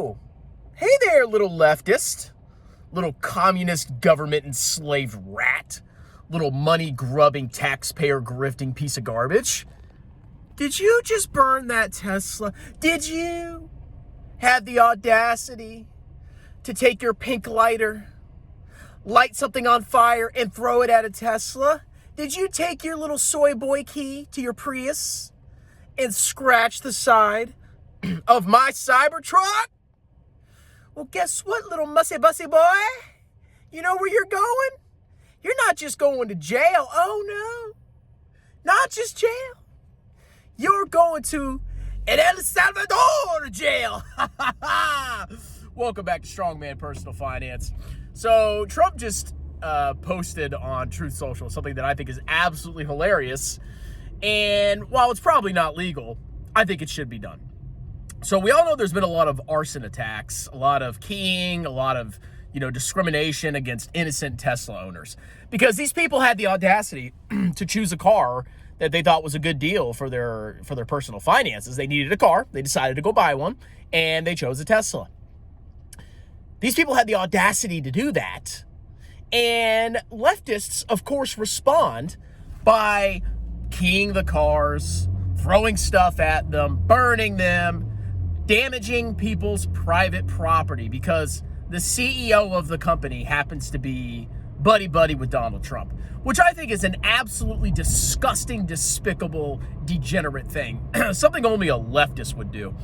Oh, hey there, little leftist, little communist government enslaved rat, little money-grubbing, taxpayer-grifting piece of garbage. Did you just burn that Tesla? Did you have the audacity to take your pink lighter, light something on fire, and throw it at a Tesla? Did you take your little soy boy key to your Prius and scratch the side of my Cybertruck? Well, guess what, little mussy-bussy boy? You know where you're going? You're not just going to jail. Oh, no. Not just jail. You're going to an El Salvador jail. Welcome back to Strongman Personal Finance. So Trump just posted on Truth Social something that I think is absolutely hilarious. And while it's probably not legal, I think it should be done. So we all know there's been a lot of arson attacks, a lot of keying, a lot of, discrimination against innocent Tesla owners. Because these people had the audacity to choose a car that they thought was a good deal for their personal finances. They needed a car, they decided to go buy one, and they chose a Tesla. These people had the audacity to do that. And leftists, of course, respond by keying the cars, throwing stuff at them, burning them, damaging people's private property because the CEO of the company happens to be buddy-buddy with Donald Trump, which I think is an absolutely disgusting, despicable, degenerate thing. Something only a leftist would do.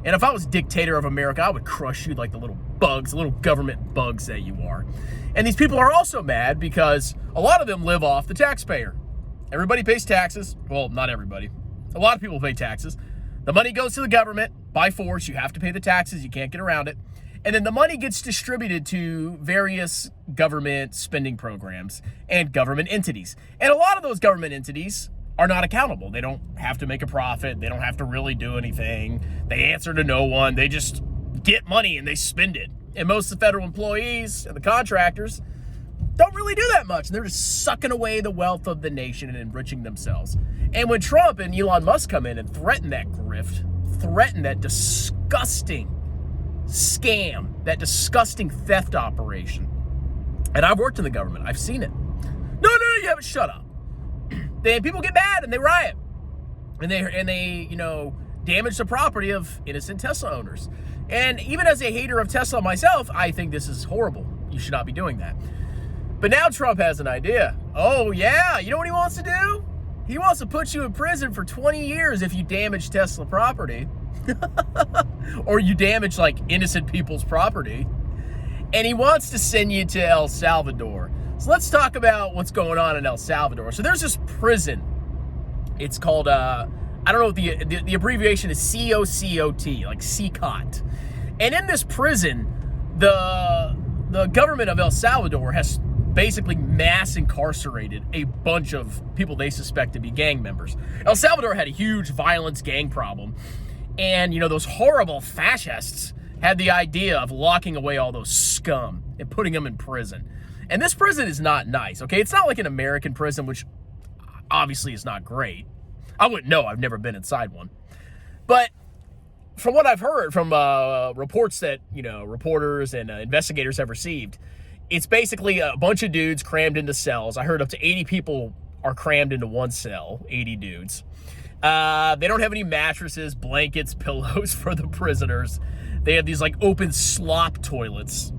And if I was dictator of America, I would crush you like the little bugs, the little government bugs that you are. And these people are also mad because a lot of them live off the taxpayer. Everybody pays taxes. Well, not everybody. A lot of people pay taxes. The money goes to the government by force. You have to pay the taxes. You can't get around it. And then the money gets distributed to various government spending programs and government entities. And a lot of those government entities are not accountable. They don't have to make a profit. They don't have to really do anything. They answer to no one. They just get money and they spend it. And most of the federal employees and the contractors don't really do that much. They're just sucking away the wealth of the nation and enriching themselves. And when Trump and Elon Musk come in and threaten that grift, threaten that disgusting scam, that disgusting theft operation, and I've worked in the government, I've seen it. No, you haven't. Shut up. Then people get mad and they riot, and they damage the property of innocent Tesla owners. And even as a hater of Tesla myself, I think this is horrible. You should not be doing that. But now Trump has an idea. Oh yeah, you know what he wants to do? He wants to put you in prison for 20 years if you damage Tesla property. Or you damage like innocent people's property. And he wants to send you to El Salvador. So let's talk about what's going on in El Salvador. So there's this prison. It's called, I don't know what the abbreviation is, COCOT, like CCOT. And in this prison, the government of El Salvador has basically mass incarcerated a bunch of people they suspect to be gang members. El Salvador had a huge violence gang problem. And, those horrible fascists had the idea of locking away all those scum and putting them in prison. And this prison is not nice, okay? It's not like an American prison, which obviously is not great. I wouldn't know. I've never been inside one. But from what I've heard from reports that, reporters and investigators have received, it's basically a bunch of dudes crammed into cells. I heard up to 80 people are crammed into one cell, 80 dudes. They don't have any mattresses, blankets, pillows for the prisoners. They have these like open slop toilets,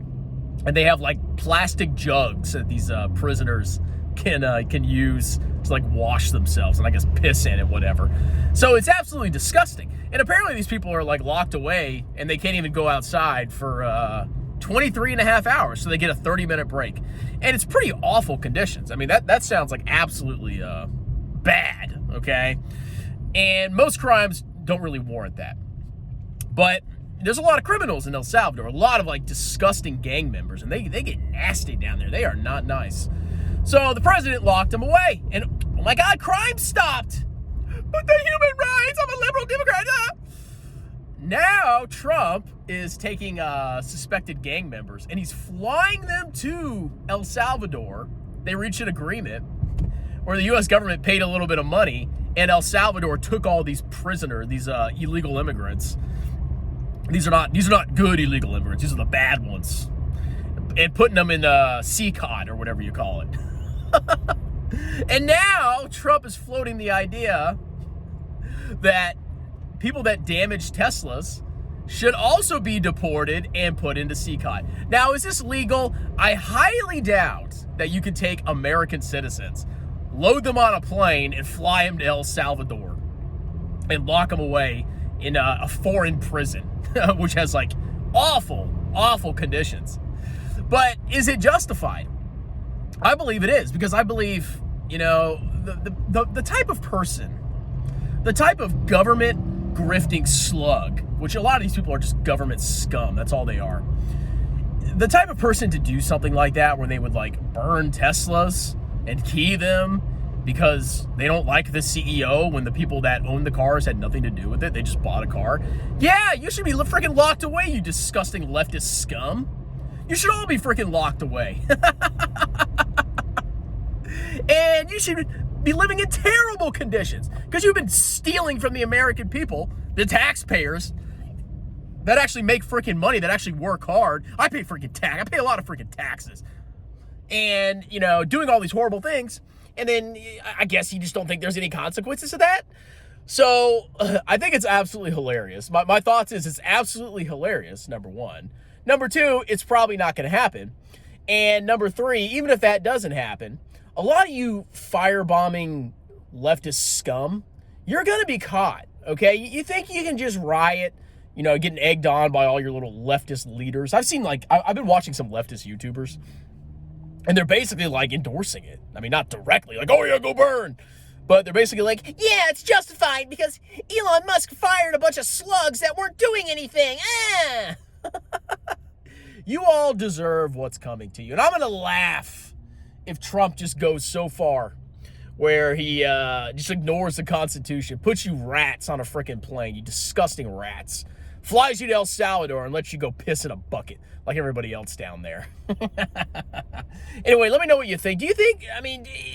and they have like plastic jugs that these prisoners can use to like wash themselves and I guess piss in it, whatever. So it's absolutely disgusting. And apparently these people are like locked away and they can't even go outside for 23 and a half hours. So they get a 30-minute break. And it's pretty awful conditions. I mean, that sounds like absolutely bad, okay? And most crimes don't really warrant that. But there's a lot of criminals in El Salvador, a lot of like disgusting gang members, and they get nasty down there. They are not nice. So the president locked them away. And oh my God, crime stopped. But the human rights, I'm a liberal Democrat. Now Trump is taking suspected gang members and he's flying them to El Salvador. They reached an agreement where the U.S. government paid a little bit of money and El Salvador took all these prisoners, these illegal immigrants, These are not good illegal immigrants. These are the bad ones. And putting them in CCOT or whatever you call it. And now Trump is floating the idea that people that damage Teslas should also be deported and put into CCOT. Now, is this legal? I highly doubt that you can take American citizens, load them on a plane, and fly them to El Salvador and lock them away in a foreign prison, which has like awful, awful conditions. But is it justified? I believe it is, because I believe, the type of person, the type of government grifting slug, which a lot of these people are just government scum. That's all they are. The type of person to do something like that, where they would like burn Teslas and key them because they don't like the CEO when the people that own the cars had nothing to do with it. They just bought a car. Yeah, you should be freaking locked away, you disgusting leftist scum. You should all be freaking locked away. And you should be living in terrible conditions because you've been stealing from the American people, the taxpayers that actually make freaking money, that actually work hard. I pay freaking tax. I pay a lot of freaking taxes. And, doing all these horrible things. And then I guess you just don't think there's any consequences to that. So I think it's absolutely hilarious. My thoughts is it's absolutely hilarious, number one. Number two, it's probably not going to happen. And number three, even if that doesn't happen, a lot of you firebombing leftist scum, you're going to be caught, okay? You think you can just riot, getting egged on by all your little leftist leaders. I've been watching some leftist YouTubers, and they're basically like endorsing it. I mean, not directly, like, oh yeah, go burn. But they're basically like, yeah, it's justified because Elon Musk fired a bunch of slugs that weren't doing anything. You all deserve what's coming to you. And I'm going to laugh if Trump just goes so far where he just ignores the Constitution, puts you rats on a freaking plane, you disgusting rats, flies you to El Salvador and lets you go piss in a bucket like everybody else down there. Anyway, let me know what you think. Do you think,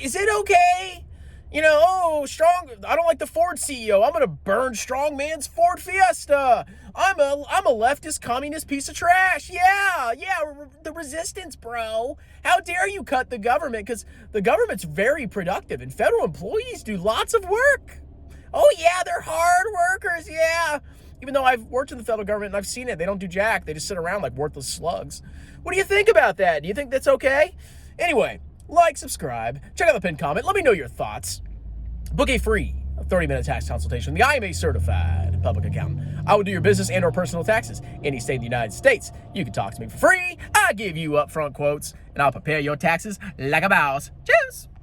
is it okay? Strong, I don't like the Ford CEO. I'm going to burn Strong Man's Ford Fiesta. I'm a leftist communist piece of trash. Yeah, the resistance, bro. How dare you cut the government? Because the government's very productive and federal employees do lots of work. Oh yeah, they're hard workers, yeah. Even though I've worked in the federal government and I've seen it, they don't do jack. They just sit around like worthless slugs. What do you think about that? Do you think that's okay? Anyway, like, subscribe, check out the pinned comment. Let me know your thoughts. Book a free 30-minute tax consultation. I am a certified public accountant. I will do your business and or personal taxes any state in the United States. You can talk to me for free. I give you upfront quotes, and I'll prepare your taxes like a boss. Cheers!